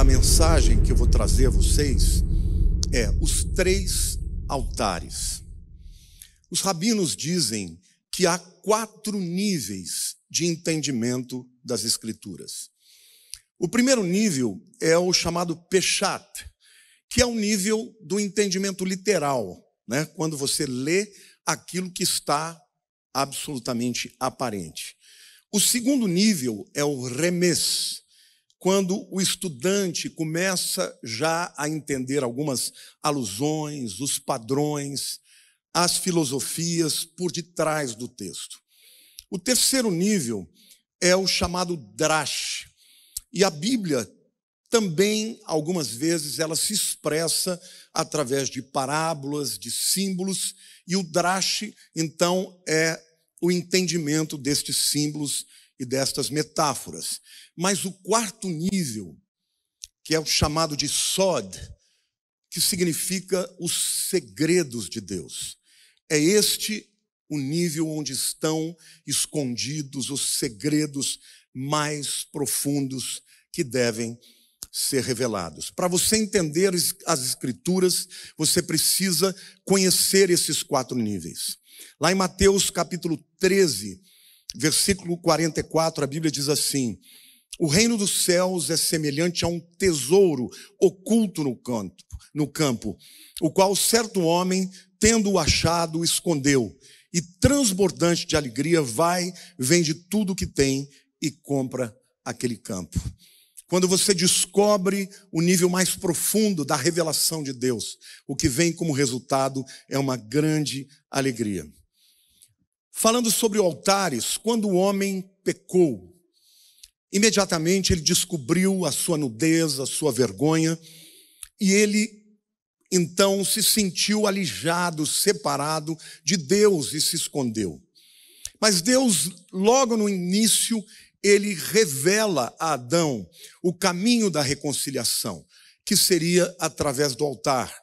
da mensagem que eu vou trazer a vocês é os 3 altares. Os rabinos dizem que há 4 níveis de entendimento das Escrituras. O primeiro nível é o chamado Peshat, que é o nível do entendimento literal, né? Quando você lê aquilo que está absolutamente aparente. O segundo nível é o Remes, quando o estudante começa já a entender algumas alusões, os padrões, as filosofias por detrás do texto. O terceiro nível é o chamado Drash. E a Bíblia também, algumas vezes, ela se expressa através de parábolas, de símbolos, e o Drash, então, é o entendimento destes símbolos e destas metáforas. Mas o quarto nível, que é o chamado de Sod, que significa os segredos de Deus. É este o nível onde estão escondidos os segredos mais profundos que devem ser revelados. Para você entender as Escrituras, você precisa conhecer esses 4 níveis. Lá em Mateus capítulo 13, versículo 44, a Bíblia diz assim: o reino dos céus é semelhante a um tesouro oculto no campo, o qual certo homem, tendo-o achado, escondeu, e transbordante de alegria vai, vende tudo o que tem e compra aquele campo. Quando você descobre o nível mais profundo da revelação de Deus, o que vem como resultado é uma grande alegria. Falando sobre altares, quando o homem pecou, imediatamente ele descobriu a sua nudez, a sua vergonha, e ele então se sentiu alijado, separado de Deus e se escondeu. Mas Deus, logo no início, ele revela a Adão o caminho da reconciliação, que seria através do altar,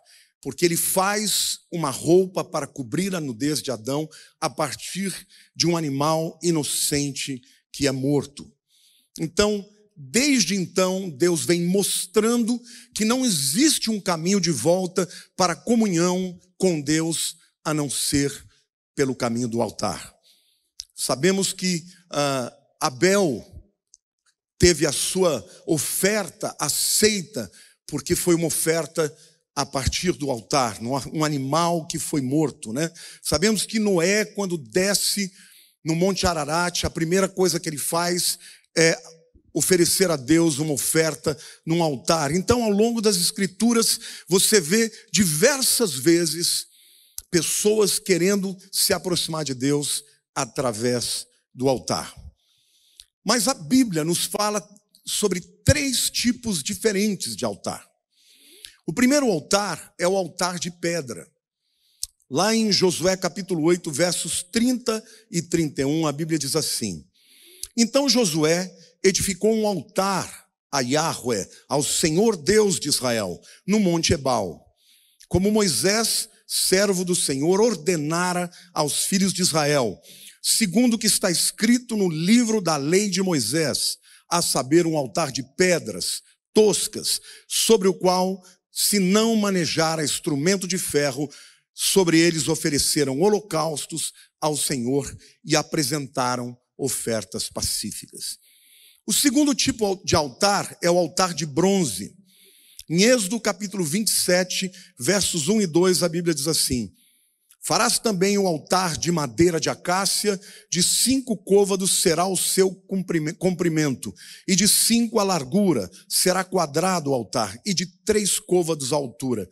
porque ele faz uma roupa para cobrir a nudez de Adão a partir de um animal inocente que é morto. Então, desde então, Deus vem mostrando que não existe um caminho de volta para a comunhão com Deus a não ser pelo caminho do altar. Sabemos que Abel teve a sua oferta aceita porque foi uma oferta a partir do altar, um animal que foi morto, né? Sabemos que Noé, quando desce no Monte Ararat, a primeira coisa que ele faz é oferecer a Deus uma oferta num altar. Então, ao longo das Escrituras, você vê diversas vezes pessoas querendo se aproximar de Deus através do altar. Mas a Bíblia nos fala sobre 3 tipos diferentes de altar. O primeiro altar é o altar de pedra. Lá em Josué capítulo 8, versos 30 e 31, a Bíblia diz assim: então Josué edificou um altar a Yahweh, ao Senhor Deus de Israel, no monte Ebal, como Moisés, servo do Senhor, ordenara aos filhos de Israel, segundo o que está escrito no livro da lei de Moisés, a saber, um altar de pedras toscas, sobre o qual, se não manejara instrumento de ferro, sobre eles ofereceram holocaustos ao Senhor e apresentaram ofertas pacíficas. O segundo tipo de altar é o altar de bronze. Em Êxodo capítulo 27, versos 1 e 2, a Bíblia diz assim: farás também um altar de madeira de acácia, de 5 côvados será o seu comprimento, e de 5 a largura, será quadrado o altar, e de 3 côvados a altura.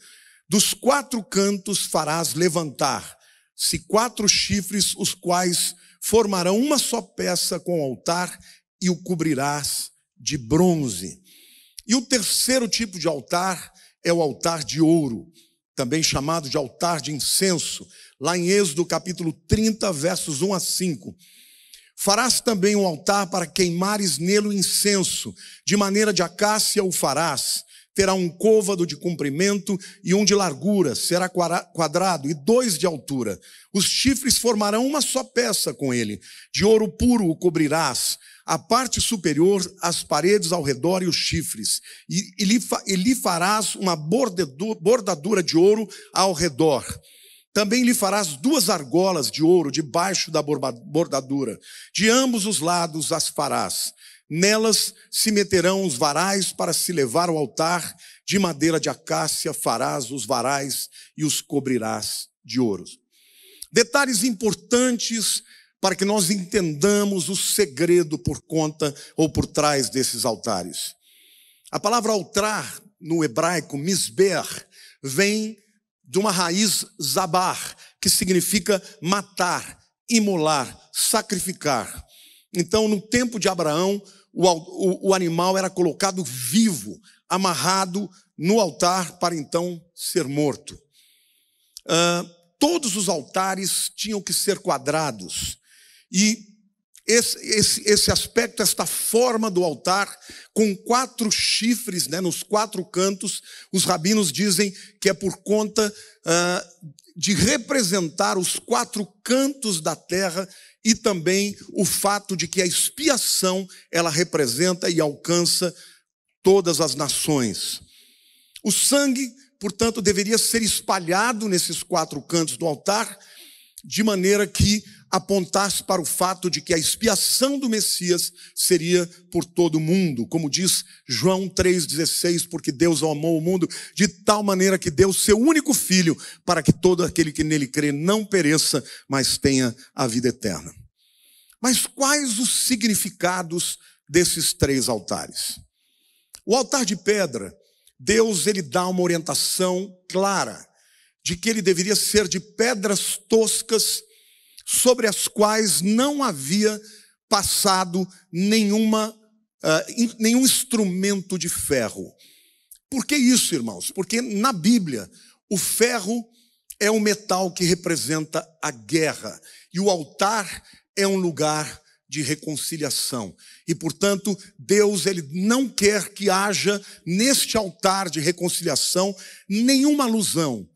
Dos 4 cantos farás levantar-se 4 chifres, os quais formarão uma só peça com o altar, e o cobrirás de bronze. E o terceiro tipo de altar é o altar de ouro, também chamado de altar de incenso, lá em Êxodo capítulo 30, versos 1 a 5. Farás também um altar para queimares nele o incenso, de maneira de acácia o farás. Terá um côvado de comprimento e um de largura, será quadrado, e 2 de altura. Os chifres formarão uma só peça com ele, de ouro puro o cobrirás. a parte superior, as paredes ao redor e os chifres. E lhe farás uma bordadura de ouro ao redor. Também lhe farás 2 argolas de ouro debaixo da bordadura. De ambos os lados as farás. Nelas se meterão os varais para se levar ao altar. De madeira de acácia farás os varais e os cobrirás de ouro. Detalhes importantes para que nós entendamos o segredo por conta ou por trás desses altares. A palavra altar, no hebraico, misber, vem de uma raiz zabar, que significa matar, imolar, sacrificar. Então, no tempo de Abraão, o animal era colocado vivo, amarrado no altar para então ser morto. Todos os altares tinham que ser quadrados. E esse aspecto, esta forma do altar, com 4 chifres, né, nos 4 cantos, os rabinos dizem que é por conta de representar os 4 cantos da terra e também o fato de que a expiação, ela representa e alcança todas as nações. O sangue, portanto, deveria ser espalhado nesses 4 cantos do altar, de maneira que apontasse para o fato de que a expiação do Messias seria por todo o mundo. Como diz João 3,16, porque Deus amou o mundo de tal maneira que deu seu único filho, para que todo aquele que nele crê não pereça, mas tenha a vida eterna. Mas quais os significados desses 3 altares? O altar de pedra, Deus ele dá uma orientação clara de que ele deveria ser de pedras toscas, sobre as quais não havia passado nenhum instrumento de ferro. Por que isso, irmãos? Porque na Bíblia, o ferro é um metal que representa a guerra, e o altar é um lugar de reconciliação. E, portanto, Deus ele não quer que haja neste altar de reconciliação nenhuma alusão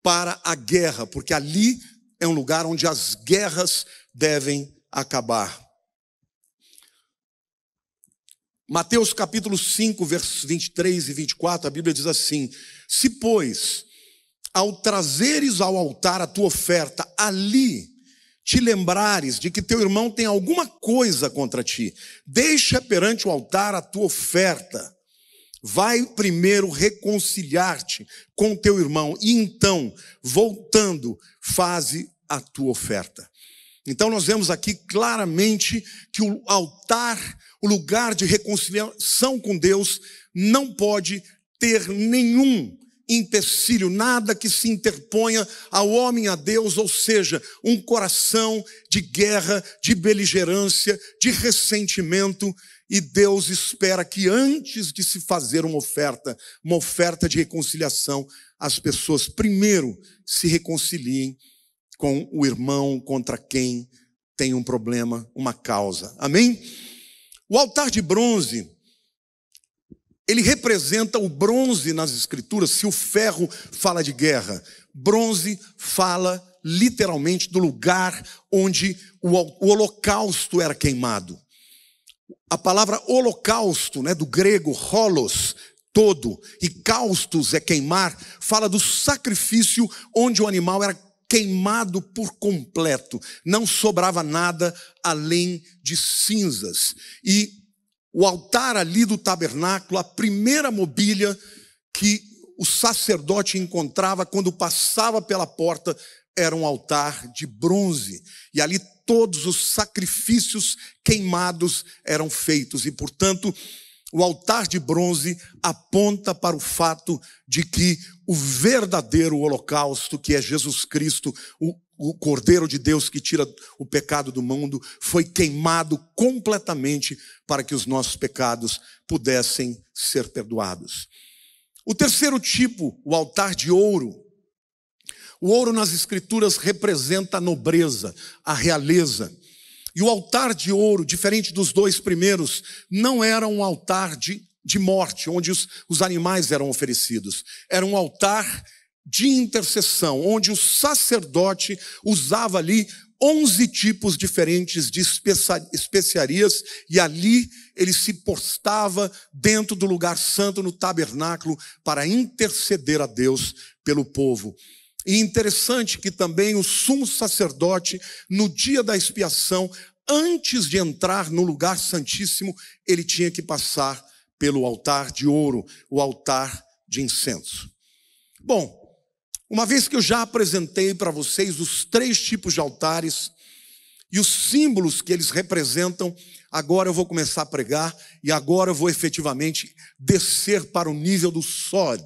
para a guerra, porque ali é um lugar onde as guerras devem acabar. Mateus capítulo 5, versos 23 e 24, a Bíblia diz assim: se, pois, ao trazeres ao altar a tua oferta, ali te lembrares de que teu irmão tem alguma coisa contra ti, deixa perante o altar a tua oferta. Vai primeiro reconciliar-te com teu irmão e então, voltando, faze a tua oferta. Então nós vemos aqui claramente que o altar, o lugar de reconciliação com Deus, não pode ter nenhum empecilho, nada que se interponha ao homem a Deus, ou seja, um coração de guerra, de beligerância, de ressentimento. E Deus espera que antes de se fazer uma oferta de reconciliação, as pessoas primeiro se reconciliem com o irmão contra quem tem um problema, uma causa. Amém? O altar de bronze, ele representa o bronze nas escrituras. Se o ferro fala de guerra, bronze fala literalmente do lugar onde o holocausto era queimado. A palavra holocausto, né, do grego holos, todo, e kaustos é queimar, fala do sacrifício onde o animal era queimado por completo, não sobrava nada além de cinzas. E o altar ali do tabernáculo, a primeira mobília que o sacerdote encontrava quando passava pela porta, era um altar de bronze, e ali todos os sacrifícios queimados eram feitos, e portanto o altar de bronze aponta para o fato de que o verdadeiro holocausto, que é Jesus Cristo, o Cordeiro de Deus que tira o pecado do mundo, foi queimado completamente para que os nossos pecados pudessem ser perdoados. O terceiro tipo, o altar de ouro. O ouro nas escrituras representa a nobreza, a realeza. E o altar de ouro, diferente dos 2 primeiros, não era um altar de morte, onde os animais eram oferecidos. Era um altar de intercessão, onde o sacerdote usava ali 11 tipos diferentes de especiarias, e ali ele se postava dentro do lugar santo, no tabernáculo, para interceder a Deus pelo povo. E interessante que também o sumo sacerdote, no dia da expiação, antes de entrar no lugar santíssimo, ele tinha que passar pelo altar de ouro, o altar de incenso. Bom, uma vez que eu já apresentei para vocês os 3 tipos de altares e os símbolos que eles representam, agora eu vou começar a pregar e agora eu vou efetivamente descer para o nível do sod,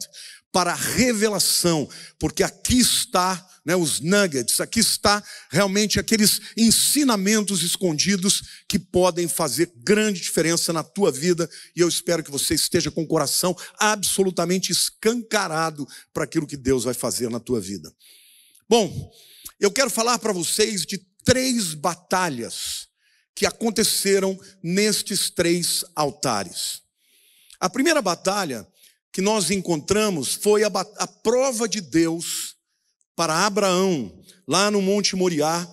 para a revelação, porque aqui está, os nuggets, aqui está realmente aqueles ensinamentos escondidos que podem fazer grande diferença na tua vida, e eu espero que você esteja com o coração absolutamente escancarado para aquilo que Deus vai fazer na tua vida. Bom, eu quero falar para vocês de 3 batalhas que aconteceram nestes 3 altares. A primeira batalha que nós encontramos foi a prova de Deus para Abraão, lá no Monte Moriá,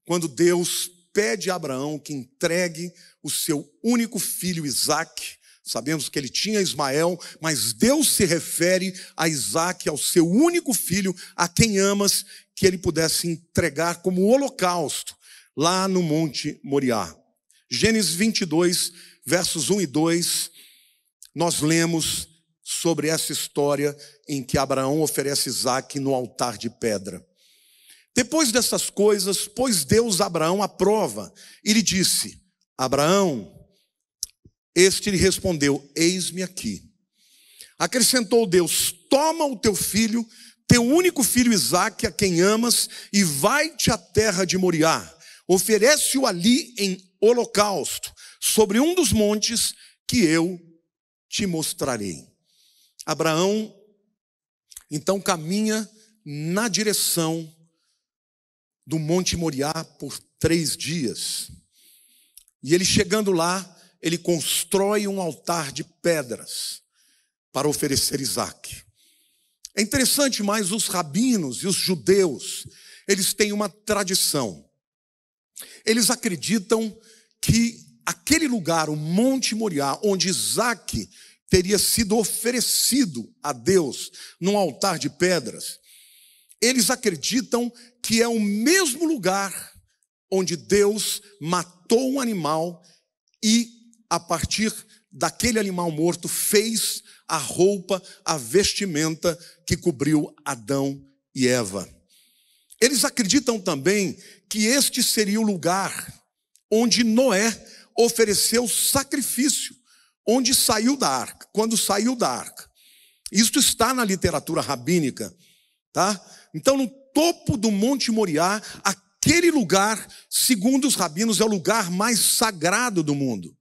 quando Deus pede a Abraão que entregue o seu único filho Isaque. Sabemos que ele tinha Ismael, mas Deus se refere a Isaque, ao seu único filho, a quem amas, que ele pudesse entregar como holocausto, lá no Monte Moriá. Gênesis 22, versos 1 e 2, nós lemos sobre essa história em que Abraão oferece Isaque no altar de pedra. Depois dessas coisas, pôs Deus a Abraão à prova e lhe disse: Abraão, este lhe respondeu: eis-me aqui. Acrescentou Deus: toma o teu filho, teu único filho Isaque, a quem amas, e vai-te à terra de Moriá. Oferece-o ali em holocausto, sobre um dos montes que eu te mostrarei. Abraão, então, caminha na direção do Monte Moriá por 3 dias. E ele chegando lá, ele constrói um altar de pedras para oferecer Isaque. É interessante, mas os rabinos e os judeus, eles têm uma tradição. Eles acreditam que aquele lugar, o Monte Moriá, onde Isaque teria sido oferecido a Deus num altar de pedras, eles acreditam que é o mesmo lugar onde Deus matou um animal e, a partir daquele animal morto, fez a roupa, a vestimenta que cobriu Adão e Eva. Eles acreditam também que este seria o lugar onde Noé ofereceu sacrifício, onde saiu da arca, quando saiu da arca. Isto está na literatura rabínica, tá? Então, no topo do Monte Moriá, aquele lugar, segundo os rabinos, é o lugar mais sagrado do mundo.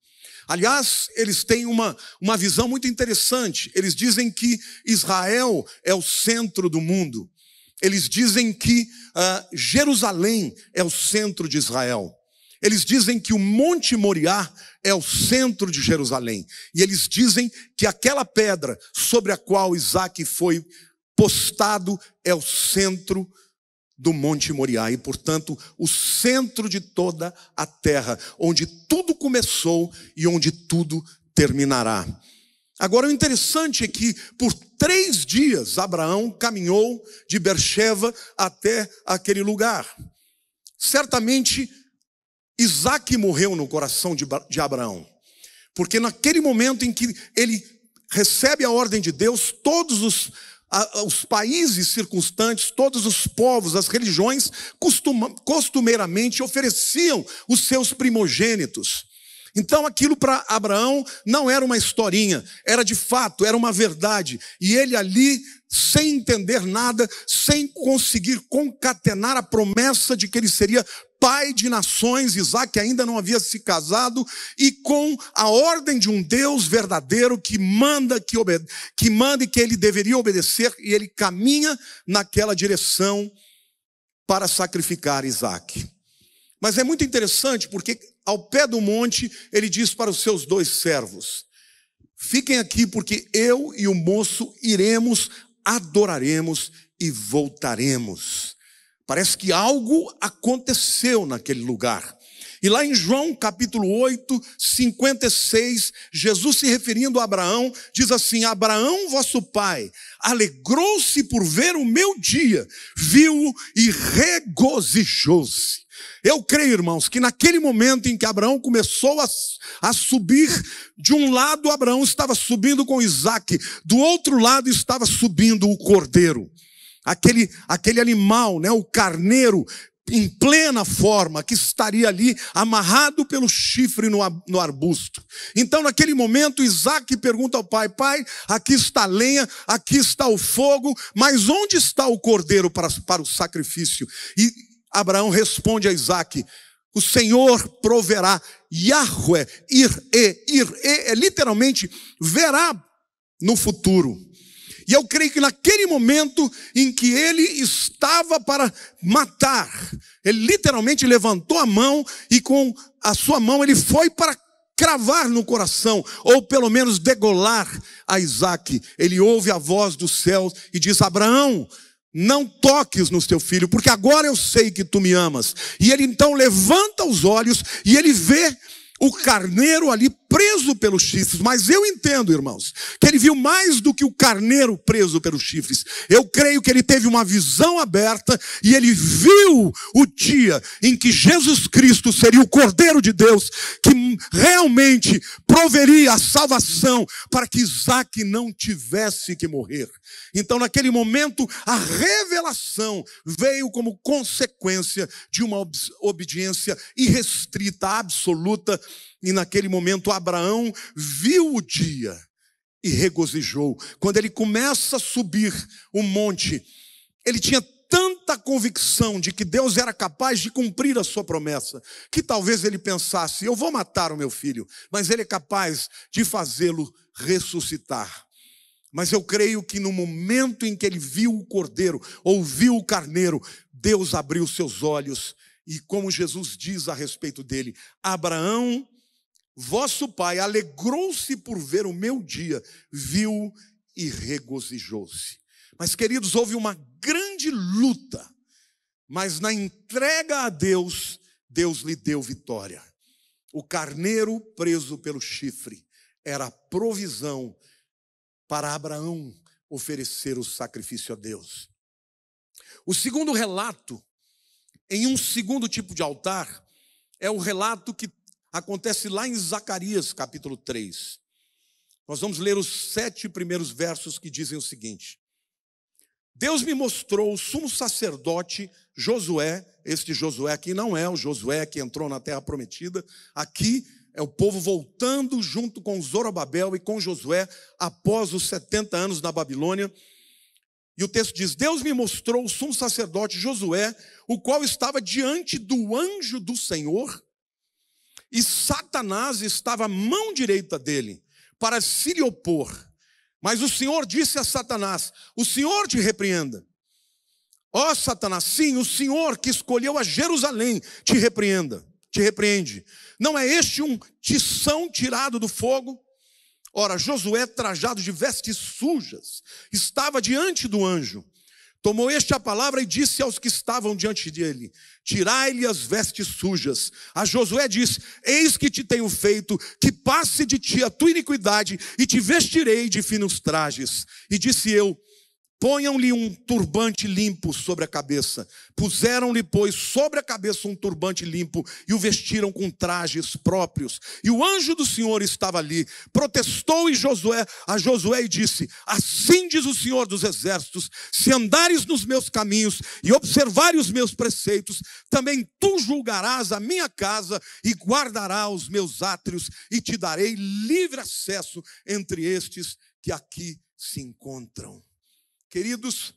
Aliás, eles têm uma visão muito interessante. Eles dizem que Israel é o centro do mundo. Eles dizem que Jerusalém é o centro de Israel. Eles dizem que o Monte Moriá é o centro de Jerusalém. E eles dizem que aquela pedra sobre a qual Isaque foi postado é o centro do Monte Moriá. E, portanto, o centro de toda a terra, onde tudo começou e onde tudo terminará. Agora, o interessante é que por 3 dias Abraão caminhou de Beersheba até aquele lugar. Certamente, Isaque morreu no coração de Abraão, porque naquele momento em que ele recebe a ordem de Deus, todos os países circunstantes, todos os povos, as religiões, costumeiramente ofereciam os seus primogênitos. Então aquilo para Abraão não era uma historinha, era de fato, era uma verdade. E ele ali, sem entender nada, sem conseguir concatenar a promessa de que ele seria pai de nações, Isaque ainda não havia se casado, e com a ordem de um Deus verdadeiro que manda e que ele deveria obedecer, e ele caminha naquela direção para sacrificar Isaque. Mas é muito interessante porque ao pé do monte ele diz para os seus 2 servos: fiquem aqui porque eu e o moço iremos, adoraremos e voltaremos. Parece que algo aconteceu naquele lugar. E lá em João capítulo 8, 56, Jesus se referindo a Abraão, diz assim: Abraão, vosso pai, alegrou-se por ver o meu dia, viu e regozijou-se. Eu creio, irmãos, que naquele momento em que Abraão começou a subir, de um lado Abraão estava subindo com Isaque, do outro lado estava subindo o cordeiro. Aquele animal, né, o carneiro, em plena forma, que estaria ali amarrado pelo chifre no arbusto. Então naquele momento Isaque pergunta ao pai: pai, aqui está a lenha, aqui está o fogo, mas onde está o cordeiro para o sacrifício? E Abraão responde a Isaque: o Senhor proverá. Yahweh, é literalmente verá no futuro. E eu creio que naquele momento em que ele estava para matar, ele literalmente levantou a mão e com a sua mão ele foi para cravar no coração, ou pelo menos degolar a Isaque. Ele ouve a voz dos céus e diz: Abraão, não toques no teu filho, porque agora eu sei que tu me amas. E ele então levanta os olhos e ele vê o carneiro ali preso pelos chifres. Mas eu entendo, irmãos, que ele viu mais do que o carneiro preso pelos chifres. Eu creio que ele teve uma visão aberta e ele viu o dia em que Jesus Cristo seria o Cordeiro de Deus, que realmente proveria a salvação para que Isaque não tivesse que morrer. Então naquele momento a revelação veio como consequência de uma obediência irrestrita, absoluta. E naquele momento Abraão viu o dia e regozijou. Quando ele começa a subir o monte, ele tinha tanta convicção de que Deus era capaz de cumprir a sua promessa, que talvez ele pensasse: eu vou matar o meu filho, mas ele é capaz de fazê-lo ressuscitar. Mas eu creio que no momento em que ele viu o cordeiro, ouviu o carneiro, Deus abriu seus olhos. E como Jesus diz a respeito dele: Abraão, vosso pai, alegrou-se por ver o meu dia, viu e regozijou-se. Mas, queridos, houve uma grande luta, mas na entrega a Deus, Deus lhe deu vitória. O carneiro preso pelo chifre era a provisão para Abraão oferecer o sacrifício a Deus. O segundo relato, em um segundo tipo de altar, é o relato que acontece lá em Zacarias capítulo 3. Nós vamos ler os 7 primeiros versos que dizem o seguinte: Deus me mostrou o sumo sacerdote Josué. Este Josué aqui não é o Josué que entrou na terra prometida. Aqui é o povo voltando junto com Zorobabel e com Josué após os 70 anos na Babilônia. E o texto diz: Deus me mostrou o sumo sacerdote Josué, o qual estava diante do anjo do Senhor, e Satanás estava à mão direita dele, para se lhe opor. Mas o Senhor disse a Satanás: o Senhor te repreenda. Ó Satanás, sim, o Senhor que escolheu a Jerusalém te repreende. Não é este um tição tirado do fogo? Ora, Josué, trajado de vestes sujas, estava diante do anjo. Tomou este a palavra e disse aos que estavam diante dele: tirai-lhe as vestes sujas. A Josué disse: eis que te tenho feito que passe de ti a tua iniquidade, e te vestirei de finos trajes. E disse eu: ponham-lhe um turbante limpo sobre a cabeça. Puseram-lhe, pois, sobre a cabeça um turbante limpo e o vestiram com trajes próprios. E o anjo do Senhor estava ali. Protestou a Josué e disse: assim diz o Senhor dos exércitos: se andares nos meus caminhos e observares os meus preceitos, também tu julgarás a minha casa e guardarás os meus átrios, e te darei livre acesso entre estes que aqui se encontram. Queridos,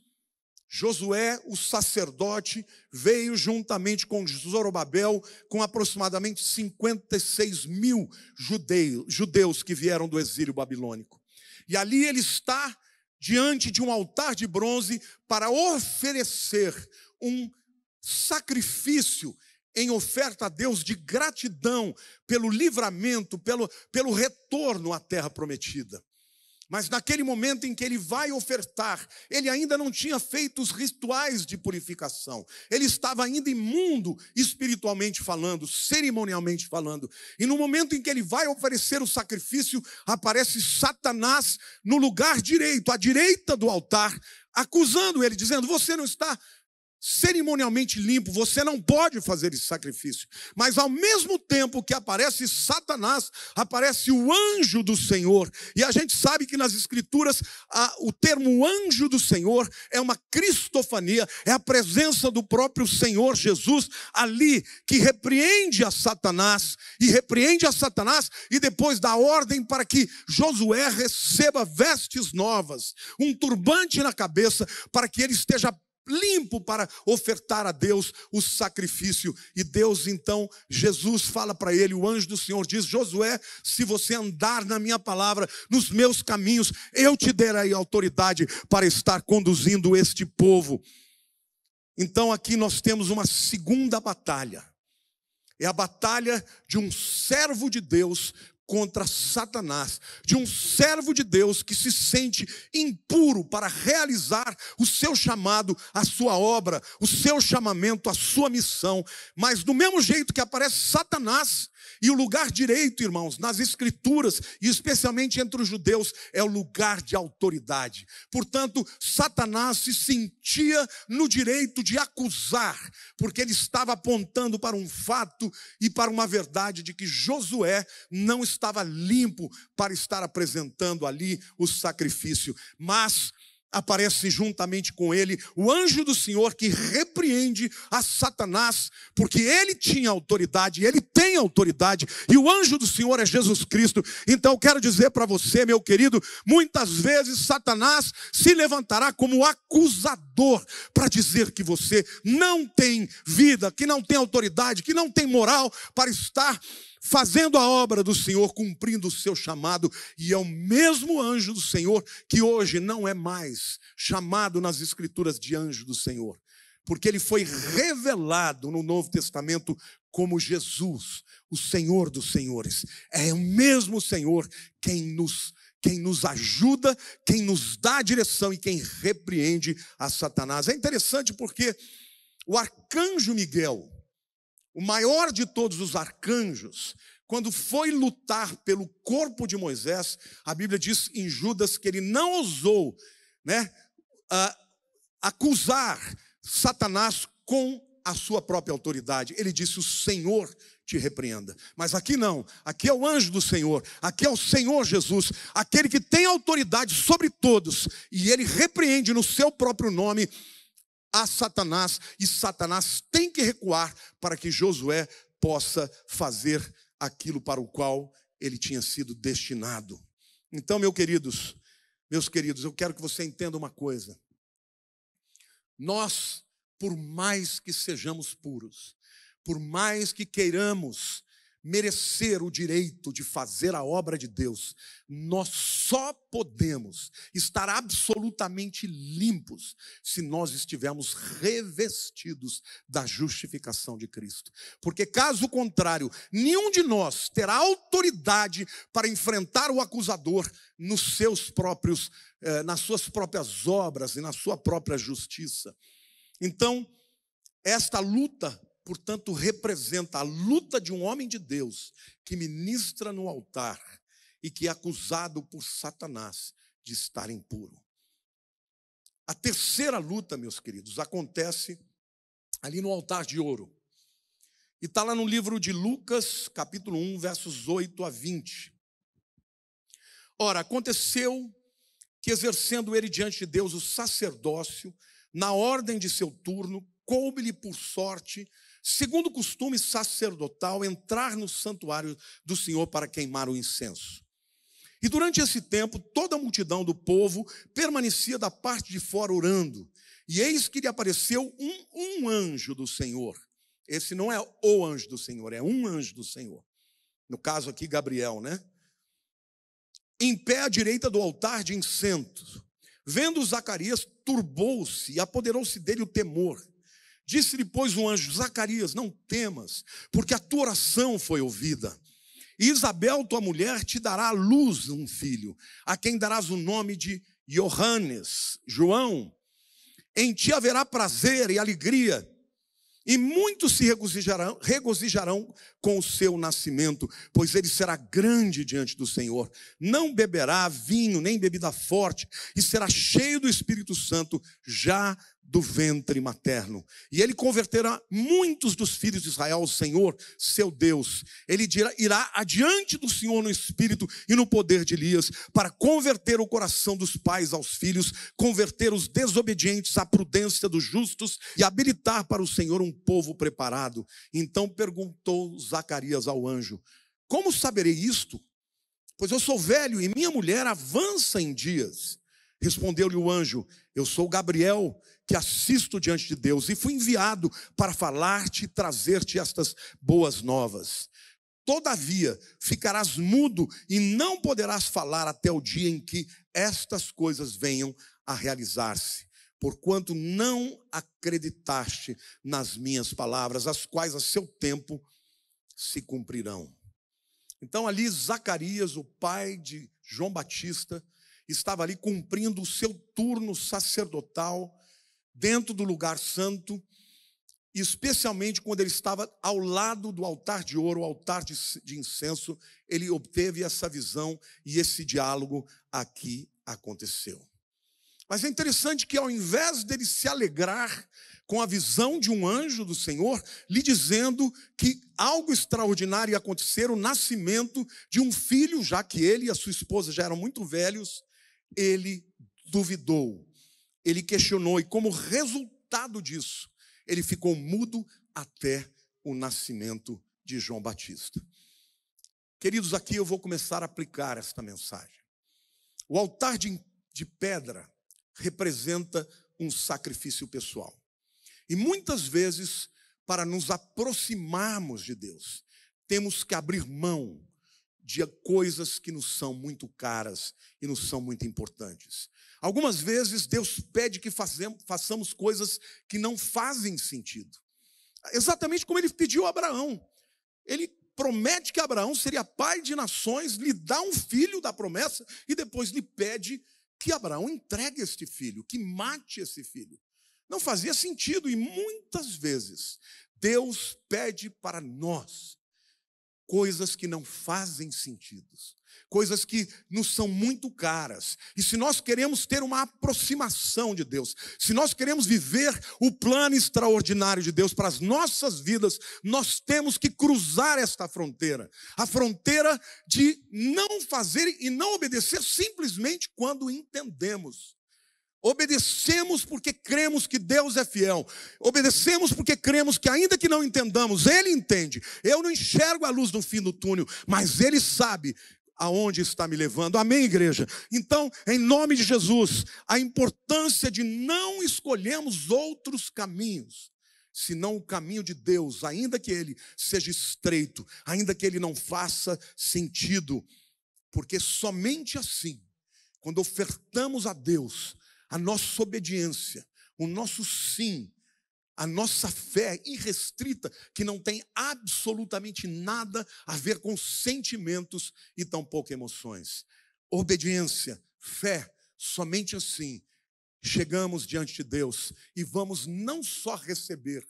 Josué, o sacerdote, veio juntamente com Zorobabel, com aproximadamente 56 mil judeus que vieram do exílio babilônico. E ali ele está diante de um altar de bronze para oferecer um sacrifício em oferta a Deus de gratidão pelo livramento, pelo retorno à terra prometida. Mas naquele momento em que ele vai ofertar, ele ainda não tinha feito os rituais de purificação. Ele estava ainda imundo, espiritualmente falando, cerimonialmente falando. E no momento em que ele vai oferecer o sacrifício, aparece Satanás no lugar direito, à direita do altar, acusando ele, dizendo: você não está cerimonialmente limpo, você não pode fazer esse sacrifício. Mas ao mesmo tempo que aparece Satanás, aparece o anjo do Senhor. E a gente sabe que nas escrituras o termo anjo do Senhor é uma cristofania, é a presença do próprio Senhor Jesus ali, que repreende a Satanás e depois dá ordem para que Josué receba vestes novas, um turbante na cabeça, para que ele esteja limpo para ofertar a Deus o sacrifício. E Deus então, Jesus fala para ele, o anjo do Senhor diz: Josué, se você andar na minha palavra, nos meus caminhos, eu te darei autoridade para estar conduzindo este povo. Então aqui nós temos uma segunda batalha. É a batalha de um servo de Deus contra Satanás, de um servo de Deus que se sente impuro para realizar o seu chamado, a sua obra, o seu chamamento, a sua missão. Mas do mesmo jeito que aparece Satanás, e o lugar direito, irmãos, nas escrituras, e especialmente entre os judeus, é o lugar de autoridade. Portanto, Satanás se sentia no direito de acusar, porque ele estava apontando para um fato e para uma verdade de que Josué não estava limpo para estar apresentando ali o sacrifício. Mas aparece juntamente com ele o anjo do Senhor, que repreende a Satanás, porque ele tinha autoridade, ele tem autoridade, e o anjo do Senhor é Jesus Cristo. Então eu quero dizer para você, meu querido, muitas vezes Satanás se levantará como acusador para dizer que você não tem vida, que não tem autoridade, que não tem moral para estar fazendo a obra do Senhor, cumprindo o seu chamado. E é o mesmo anjo do Senhor que hoje não é mais chamado nas escrituras de anjo do Senhor, porque ele foi revelado no Novo Testamento como Jesus, o Senhor dos senhores. É o mesmo Senhor quem nos ajuda, quem nos dá a direção e quem repreende a Satanás. É interessante porque o arcanjo Miguel, o maior de todos os arcanjos, quando foi lutar pelo corpo de Moisés, a Bíblia diz em Judas que ele não ousou, acusar Satanás com a sua própria autoridade. Ele disse: o Senhor te repreenda. Mas aqui não, aqui é o anjo do Senhor, aqui é o Senhor Jesus, aquele que tem autoridade sobre todos, e ele repreende no seu próprio nome a Satanás, e Satanás tem que recuar para que Josué possa fazer aquilo para o qual ele tinha sido destinado. Então, meus queridos, eu quero que você entenda uma coisa. Nós, por mais que sejamos puros, por mais que queiramos merecer o direito de fazer a obra de Deus, nós só podemos estar absolutamente limpos se nós estivermos revestidos da justificação de Cristo. Porque caso contrário, nenhum de nós terá autoridade para enfrentar o acusador nas suas próprias obras e na sua própria justiça. Então, esta luta, portanto, representa a luta de um homem de Deus que ministra no altar e que é acusado por Satanás de estar impuro. A terceira luta, meus queridos, acontece ali no altar de ouro. E está lá no livro de Lucas, capítulo 1, versos 8 a 20. Ora, aconteceu que, exercendo ele diante de Deus o sacerdócio, na ordem de seu turno, coube-lhe por sorte, segundo o costume sacerdotal, entrar no santuário do Senhor para queimar o incenso. E durante esse tempo, toda a multidão do povo permanecia da parte de fora orando. E eis que lhe apareceu um anjo do Senhor. Esse não é o anjo do Senhor, é um anjo do Senhor. No caso aqui, Gabriel, em pé à direita do altar de incenso. Vendo Zacarias, turbou-se e apoderou-se dele o temor. Disse-lhe, pois, um anjo: Zacarias, não temas, porque a tua oração foi ouvida. E Isabel, tua mulher, te dará à luz um filho, a quem darás o nome de Johannes, João. Em ti haverá prazer e alegria, e muitos se regozijarão com o seu nascimento, pois ele será grande diante do Senhor. Não beberá vinho, nem bebida forte, e será cheio do Espírito Santo, já do ventre materno. E ele converterá muitos dos filhos de Israel ao Senhor, seu Deus. Ele irá adiante do Senhor no espírito e no poder de Elias, para converter o coração dos pais aos filhos, converter os desobedientes à prudência dos justos e habilitar para o Senhor um povo preparado. Então perguntou Zacarias ao anjo: como saberei isto? Pois eu sou velho e minha mulher avança em dias. Respondeu-lhe o anjo: eu sou Gabriel, que assisto diante de Deus, e fui enviado para falar-te e trazer-te estas boas novas. Todavia, ficarás mudo e não poderás falar até o dia em que estas coisas venham a realizar-se, porquanto não acreditaste nas minhas palavras, as quais a seu tempo se cumprirão. Então ali Zacarias, o pai de João Batista, estava ali cumprindo o seu turno sacerdotal dentro do lugar santo, especialmente quando ele estava ao lado do altar de ouro, o altar de incenso. Ele obteve essa visão e esse diálogo aqui aconteceu. Mas é interessante que ao invés dele se alegrar com a visão de um anjo do Senhor, lhe dizendo que algo extraordinário ia acontecer, o nascimento de um filho, já que ele e a sua esposa já eram muito velhos, ele duvidou, ele questionou, e como resultado disso, ele ficou mudo até o nascimento de João Batista. Queridos, aqui eu vou começar a aplicar esta mensagem. O altar de pedra representa um sacrifício pessoal. E muitas vezes, para nos aproximarmos de Deus, temos que abrir mão de coisas que nos são muito caras e nos são muito importantes. Algumas vezes Deus pede que façamos coisas que não fazem sentido. Exatamente como ele pediu a Abraão. Ele promete que Abraão seria pai de nações, lhe dá um filho da promessa e depois lhe pede que Abraão entregue este filho, que mate esse filho. Não fazia sentido, e muitas vezes Deus pede para nós coisas que não fazem sentido, coisas que nos são muito caras. E se nós queremos ter uma aproximação de Deus, se nós queremos viver o plano extraordinário de Deus para as nossas vidas, nós temos que cruzar esta fronteira, a fronteira de não fazer e não obedecer simplesmente quando entendemos. Obedecemos porque cremos que Deus é fiel. Obedecemos porque cremos que, ainda que não entendamos, Ele entende. Eu não enxergo a luz no fim do túnel, mas Ele sabe aonde está me levando. Amém, igreja? Então, em nome de Jesus, a importância de não escolhermos outros caminhos, senão o caminho de Deus, ainda que ele seja estreito, ainda que ele não faça sentido, porque somente assim, quando ofertamos a Deus a nossa obediência, o nosso sim, a nossa fé irrestrita, que não tem absolutamente nada a ver com sentimentos e tampouco emoções. Obediência, fé, somente assim chegamos diante de Deus e vamos não só receber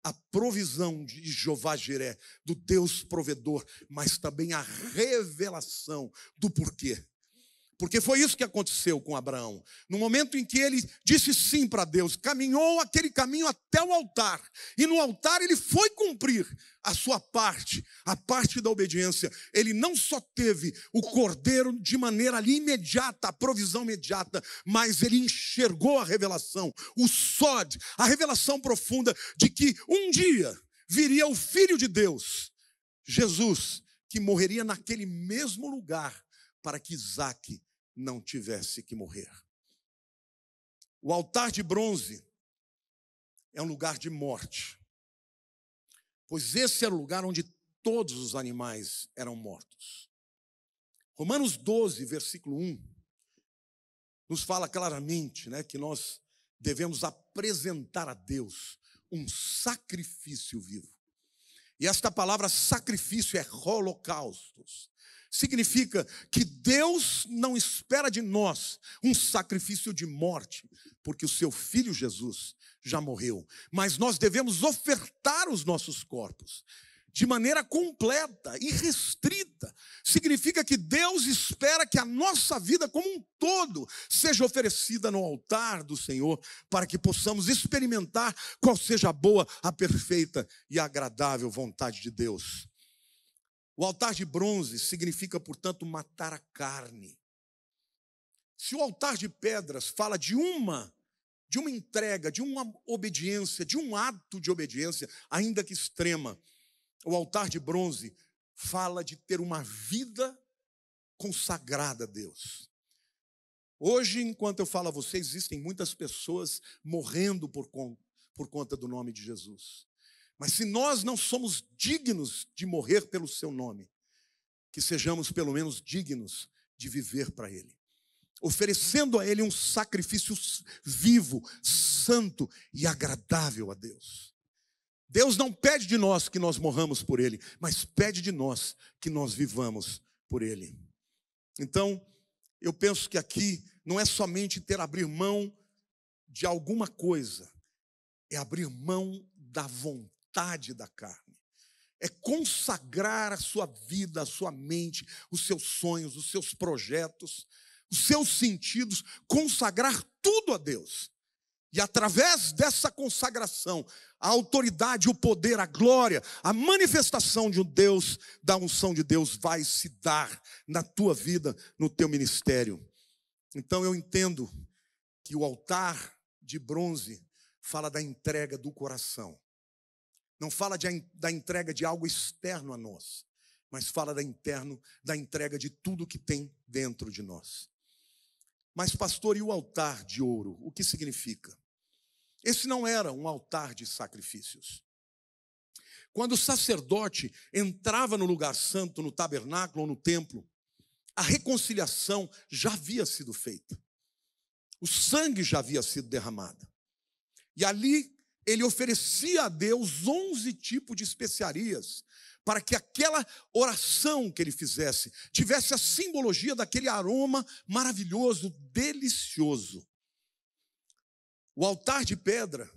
a provisão de Jeová Jiré, do Deus provedor, mas também a revelação do porquê. Porque foi isso que aconteceu com Abraão. No momento em que ele disse sim para Deus, caminhou aquele caminho até o altar. E no altar ele foi cumprir a sua parte, a parte da obediência. Ele não só teve o cordeiro de maneira ali imediata, a provisão imediata, mas ele enxergou a revelação, o sod, a revelação profunda de que um dia viria o Filho de Deus, Jesus, que morreria naquele mesmo lugar para que Isaque não tivesse que morrer. O altar de bronze é um lugar de morte, pois esse era o lugar onde todos os animais eram mortos. Romanos 12, versículo 1, nos fala claramente, que nós devemos apresentar a Deus um sacrifício vivo. E esta palavra sacrifício é holocaustos. Significa que Deus não espera de nós um sacrifício de morte, porque o seu Filho Jesus já morreu. Mas nós devemos ofertar os nossos corpos de maneira completa e restrita. Significa que Deus espera que a nossa vida como um todo seja oferecida no altar do Senhor, para que possamos experimentar qual seja a boa, a perfeita e agradável vontade de Deus. O altar de bronze significa, portanto, matar a carne. Se o altar de pedras fala de uma entrega, de uma obediência, de um ato de obediência, ainda que extrema, o altar de bronze fala de ter uma vida consagrada a Deus. Hoje, enquanto eu falo a vocês, existem muitas pessoas morrendo por conta do nome de Jesus. Mas se nós não somos dignos de morrer pelo seu nome, que sejamos pelo menos dignos de viver para Ele, oferecendo a Ele um sacrifício vivo, santo e agradável a Deus. Deus não pede de nós que nós morramos por Ele, mas pede de nós que nós vivamos por Ele. Então, eu penso que aqui não é somente abrir mão de alguma coisa, é abrir mão da vontade da carne. É consagrar a sua vida, a sua mente, os seus sonhos, os seus projetos, os seus sentidos, consagrar tudo a Deus. E através dessa consagração, a autoridade, o poder, a glória, a manifestação de um Deus, da unção de Deus vai se dar na tua vida, no teu ministério. Então eu entendo que o altar de bronze fala da entrega do coração. Não fala da entrega de algo externo a nós, mas fala da entrega de tudo que tem dentro de nós. Mas, pastor, e o altar de ouro? O que significa? Esse não era um altar de sacrifícios. Quando o sacerdote entrava no lugar santo, no tabernáculo ou no templo, a reconciliação já havia sido feita. O sangue já havia sido derramado. E ali ele oferecia a Deus 11 tipos de especiarias, para que aquela oração que ele fizesse tivesse a simbologia daquele aroma maravilhoso, delicioso. O altar de pedra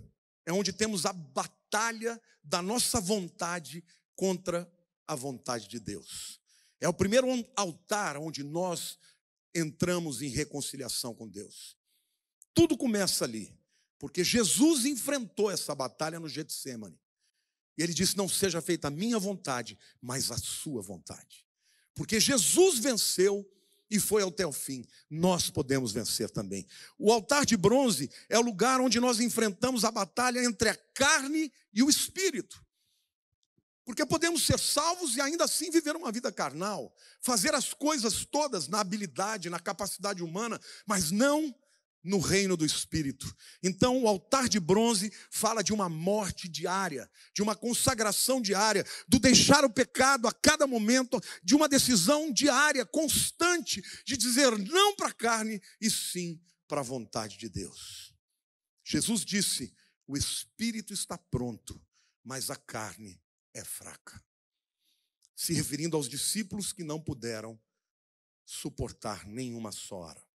é onde temos a batalha da nossa vontade contra a vontade de Deus. É o primeiro altar onde nós entramos em reconciliação com Deus. Tudo começa ali, porque Jesus enfrentou essa batalha no Getsêmani. E ele disse: não seja feita a minha vontade, mas a sua vontade. Porque Jesus venceu e foi até o fim. Nós podemos vencer também. O altar de bronze é o lugar onde nós enfrentamos a batalha entre a carne e o espírito. Porque podemos ser salvos e ainda assim viver uma vida carnal, fazer as coisas todas na habilidade, na capacidade humana, mas não no reino do Espírito. Então o altar de bronze fala de uma morte diária, de uma consagração diária, do deixar o pecado a cada momento, de uma decisão diária, constante, de dizer não para a carne e sim para a vontade de Deus. Jesus disse: o Espírito está pronto, mas a carne é fraca. Se referindo aos discípulos que não puderam suportar nenhuma só hora.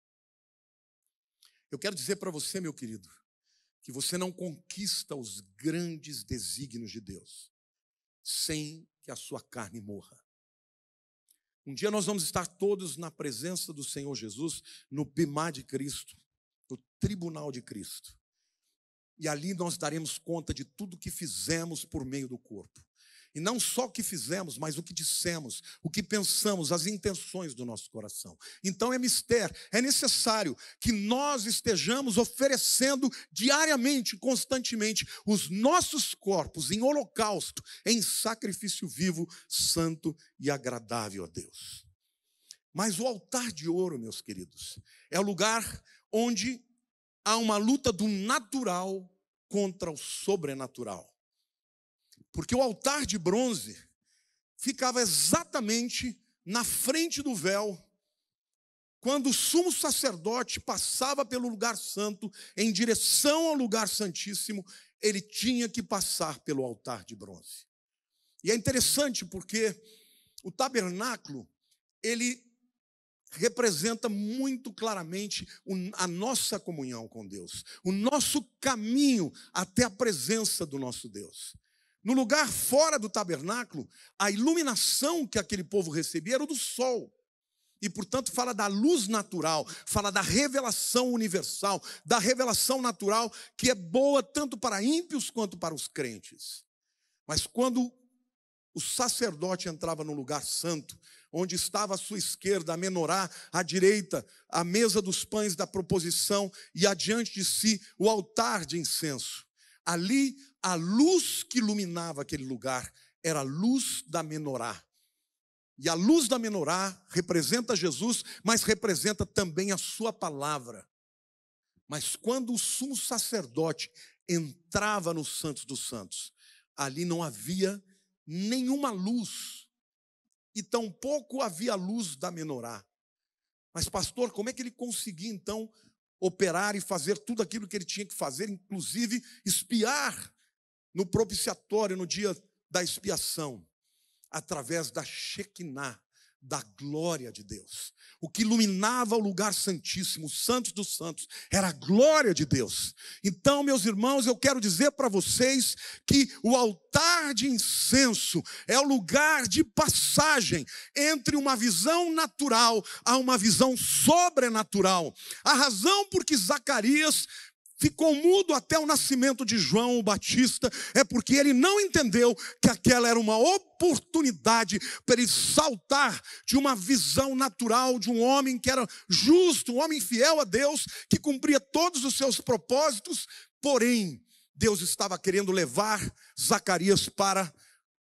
Eu quero dizer para você, meu querido, que você não conquista os grandes desígnios de Deus sem que a sua carne morra. Um dia nós vamos estar todos na presença do Senhor Jesus, no Bimá de Cristo, no tribunal de Cristo. E ali nós daremos conta de tudo que fizemos por meio do corpo. E não só o que fizemos, mas o que dissemos, o que pensamos, as intenções do nosso coração. Então é mistério, é necessário que nós estejamos oferecendo diariamente, constantemente, os nossos corpos em holocausto, em sacrifício vivo, santo e agradável a Deus. Mas o altar de ouro, meus queridos, é o lugar onde há uma luta do natural contra o sobrenatural. Porque o altar de bronze ficava exatamente na frente do véu. Quando o sumo sacerdote passava pelo lugar santo, em direção ao lugar santíssimo, ele tinha que passar pelo altar de bronze. E é interessante porque o tabernáculo, ele representa muito claramente a nossa comunhão com Deus, o nosso caminho até a presença do nosso Deus. No lugar fora do tabernáculo, a iluminação que aquele povo recebia era o do sol. E, portanto, fala da luz natural, fala da revelação universal, da revelação natural que é boa tanto para ímpios quanto para os crentes. Mas quando o sacerdote entrava no lugar santo, onde estava à sua esquerda a menorá, à direita a mesa dos pães da proposição e adiante de si o altar de incenso, ali a luz que iluminava aquele lugar era a luz da menorá. E a luz da menorá representa Jesus, mas representa também a sua palavra. Mas quando o sumo sacerdote entrava no Santos dos Santos, ali não havia nenhuma luz, e tampouco havia luz da menorá. Mas, pastor, como é que ele conseguia, então, operar e fazer tudo aquilo que ele tinha que fazer, inclusive espiar no propiciatório, no dia da expiação? Através da Shekinah, da glória de Deus. O que iluminava o lugar santíssimo, o Santos dos Santos, era a glória de Deus. Então, meus irmãos, eu quero dizer para vocês que o altar de incenso é o lugar de passagem entre uma visão natural a uma visão sobrenatural. A razão por que Zacarias ficou mudo até o nascimento de João o Batista é porque ele não entendeu que aquela era uma oportunidade para ele saltar de uma visão natural de um homem que era justo, um homem fiel a Deus, que cumpria todos os seus propósitos, porém, Deus estava querendo levar Zacarias para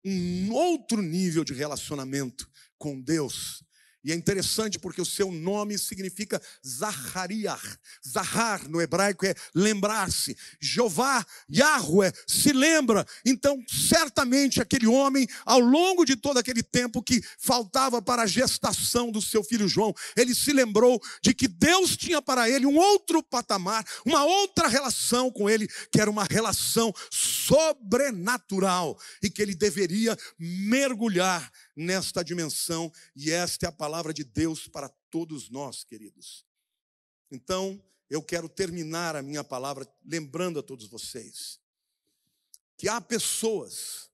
um outro nível de relacionamento com Deus. E é interessante porque o seu nome significa Zahariah. Zahar no hebraico é lembrar-se. Jeová, Yahweh, se lembra. Então, certamente aquele homem, ao longo de todo aquele tempo que faltava para a gestação do seu filho João, ele se lembrou de que Deus tinha para ele um outro patamar, uma outra relação com ele, que era uma relação sobrenatural, e que ele deveria mergulhar nesta dimensão, e esta é a palavra de Deus para todos nós, queridos. Então, eu quero terminar a minha palavra lembrando a todos vocês que há pessoas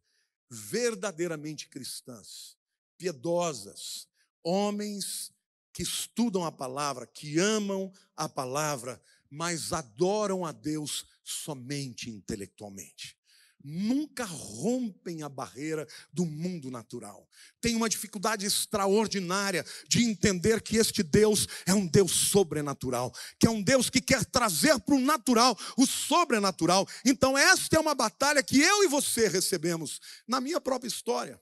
verdadeiramente cristãs, piedosas, homens que estudam a palavra, que amam a palavra, mas adoram a Deus somente intelectualmente. Nunca rompem a barreira do mundo natural. Tem uma dificuldade extraordinária de entender que este Deus é um Deus sobrenatural, que é um Deus que quer trazer para o natural o sobrenatural. Então esta é uma batalha que eu e você recebemos na minha própria história.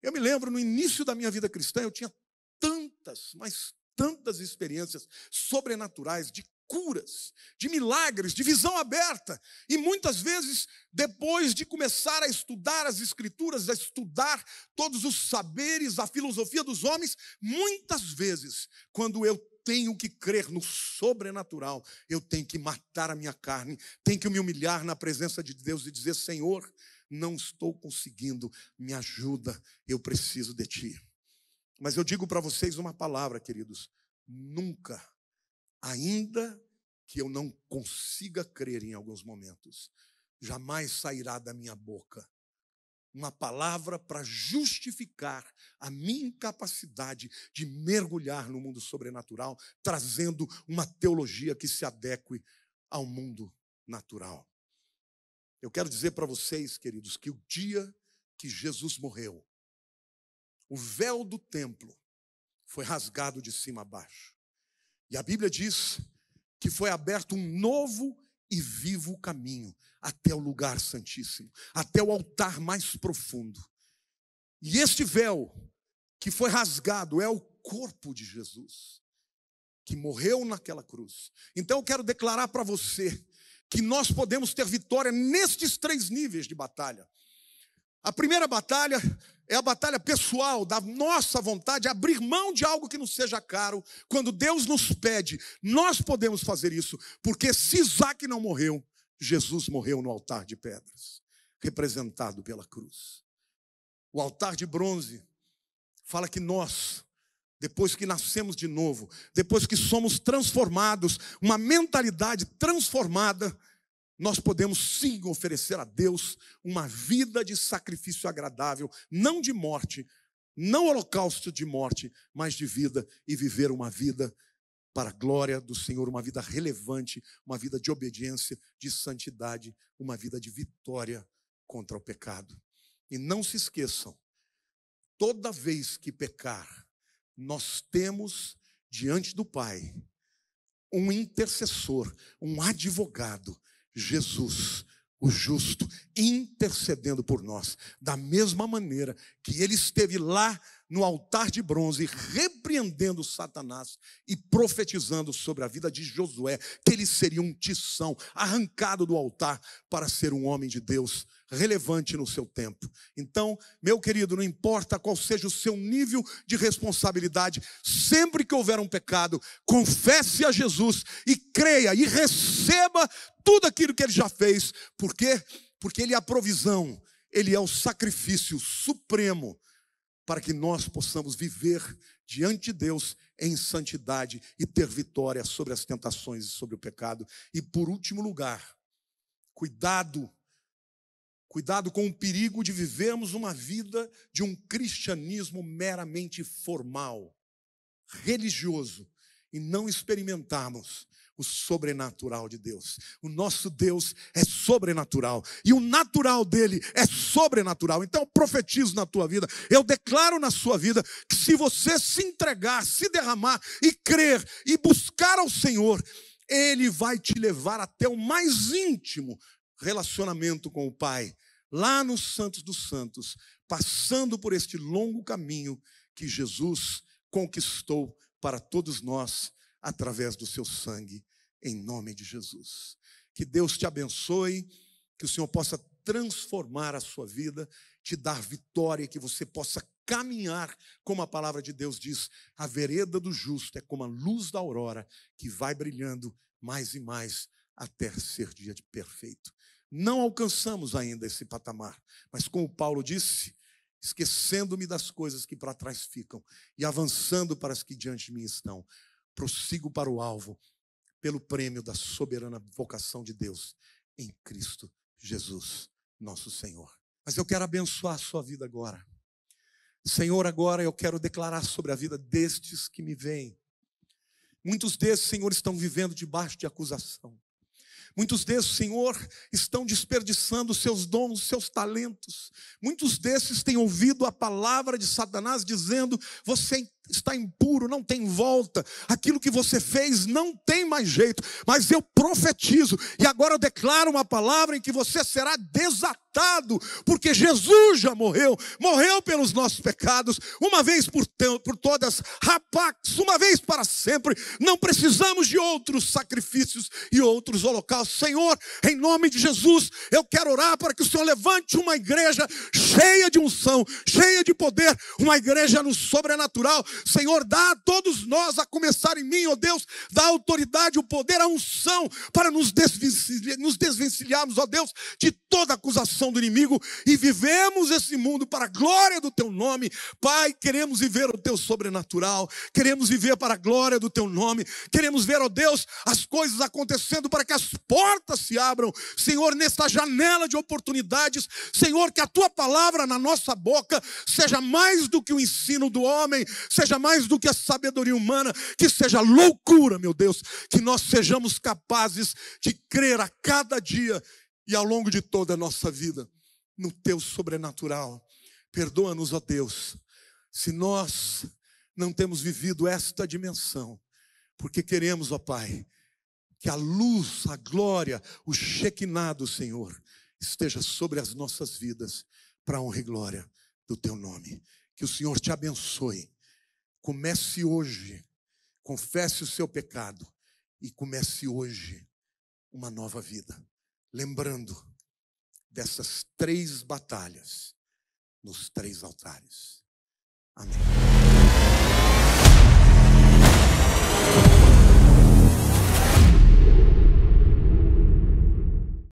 Eu me lembro, no início da minha vida cristã, eu tinha tantas, mas tantas experiências sobrenaturais, de curas, de milagres, de visão aberta. E muitas vezes, depois de começar a estudar as Escrituras, a estudar todos os saberes, a filosofia dos homens, muitas vezes, quando eu tenho que crer no sobrenatural, eu tenho que matar a minha carne, tenho que me humilhar na presença de Deus e dizer: Senhor, não estou conseguindo, me ajuda, eu preciso de Ti. Mas eu digo para vocês uma palavra, queridos: nunca, ainda que eu não consiga crer em alguns momentos, jamais sairá da minha boca uma palavra para justificar a minha incapacidade de mergulhar no mundo sobrenatural, trazendo uma teologia que se adeque ao mundo natural. Eu quero dizer para vocês, queridos, que o dia que Jesus morreu, o véu do templo foi rasgado de cima a baixo. E a Bíblia diz que foi aberto um novo e vivo caminho até o lugar santíssimo, até o altar mais profundo. E este véu que foi rasgado é o corpo de Jesus, que morreu naquela cruz. Então eu quero declarar para você que nós podemos ter vitória nestes 3 níveis de batalha. A primeira batalha é a batalha pessoal, da nossa vontade de abrir mão de algo que nos seja caro. Quando Deus nos pede, nós podemos fazer isso, porque se Isaac não morreu, Jesus morreu no altar de pedras, representado pela cruz. O altar de bronze fala que nós, depois que nascemos de novo, depois que somos transformados, uma mentalidade transformada, nós podemos sim oferecer a Deus uma vida de sacrifício agradável, não de morte, não holocausto de morte, mas de vida, e viver uma vida para a glória do Senhor, uma vida relevante, uma vida de obediência, de santidade, uma vida de vitória contra o pecado. E não se esqueçam, toda vez que pecar, nós temos diante do Pai um intercessor, um advogado, Jesus, o justo, intercedendo por nós, da mesma maneira que ele esteve lá no altar de bronze, repreendendo Satanás e profetizando sobre a vida de Josué, que ele seria um tição, arrancado do altar para ser um homem de Deus, relevante no seu tempo. Então, meu querido, não importa qual seja o seu nível de responsabilidade, sempre que houver um pecado, confesse a Jesus e creia e receba tudo aquilo que ele já fez. Por quê? Porque ele é a provisão, ele é o sacrifício supremo para que nós possamos viver diante de Deus em santidade e ter vitória sobre as tentações e sobre o pecado. E por último lugar, cuidado com o perigo de vivermos uma vida de um cristianismo meramente formal, religioso, e não experimentarmos o sobrenatural de Deus. O nosso Deus é sobrenatural, e o natural dele é sobrenatural. Então eu profetizo na tua vida, eu declaro na sua vida, que se você se entregar, se derramar e crer e buscar ao Senhor, ele vai te levar até o mais íntimo relacionamento com o Pai, lá nos Santos dos Santos, passando por este longo caminho que Jesus conquistou para todos nós, através do seu sangue, em nome de Jesus. Que Deus te abençoe, que o Senhor possa transformar a sua vida, te dar vitória, que você possa caminhar, como a palavra de Deus diz, a vereda do justo é como a luz da aurora, que vai brilhando mais e mais, até ser dia de perfeito. Não alcançamos ainda esse patamar, mas como Paulo disse, esquecendo-me das coisas que para trás ficam e avançando para as que diante de mim estão, prossigo para o alvo, pelo prêmio da soberana vocação de Deus em Cristo Jesus, nosso Senhor. Mas eu quero abençoar a sua vida agora. Senhor, agora eu quero declarar sobre a vida destes que me veem. Muitos desses, Senhor, estão vivendo debaixo de acusação. Muitos desses, Senhor, estão desperdiçando os seus dons, os seus talentos. Muitos desses têm ouvido a palavra de Satanás dizendo: você está impuro, não tem volta, aquilo que você fez não tem mais jeito. Mas eu profetizo, e agora eu declaro uma palavra em que você será desatado, porque Jesus já morreu pelos nossos pecados, uma vez por todas, rapax, uma vez para sempre. Não precisamos de outros sacrifícios e outros holocaustos. Senhor, em nome de Jesus, eu quero orar para que o Senhor levante uma igreja cheia de unção, cheia de poder, uma igreja no sobrenatural. Senhor, dá a todos nós, a começar em mim, ó Deus, dá a autoridade, o poder, a unção, para nos desvencilharmos, ó Deus, de toda acusação do inimigo, e vivemos esse mundo para a glória do teu nome. Pai, queremos viver o teu sobrenatural, queremos viver para a glória do teu nome, queremos ver, ó Deus, as coisas acontecendo para que as portas se abram, Senhor, nesta janela de oportunidades. Senhor, que a tua palavra na nossa boca seja mais do que o ensino do homem, seja mais do que a sabedoria humana, que seja loucura, meu Deus, que nós sejamos capazes de crer a cada dia e ao longo de toda a nossa vida no teu sobrenatural. Perdoa-nos, ó Deus, se nós não temos vivido esta dimensão, porque queremos, ó Pai, que a luz, a glória, o Shekinah do Senhor esteja sobre as nossas vidas, para a honra e glória do teu nome. Que o Senhor te abençoe. Comece hoje, confesse o seu pecado e comece hoje uma nova vida, lembrando dessas 3 batalhas nos 3 altares. Amém.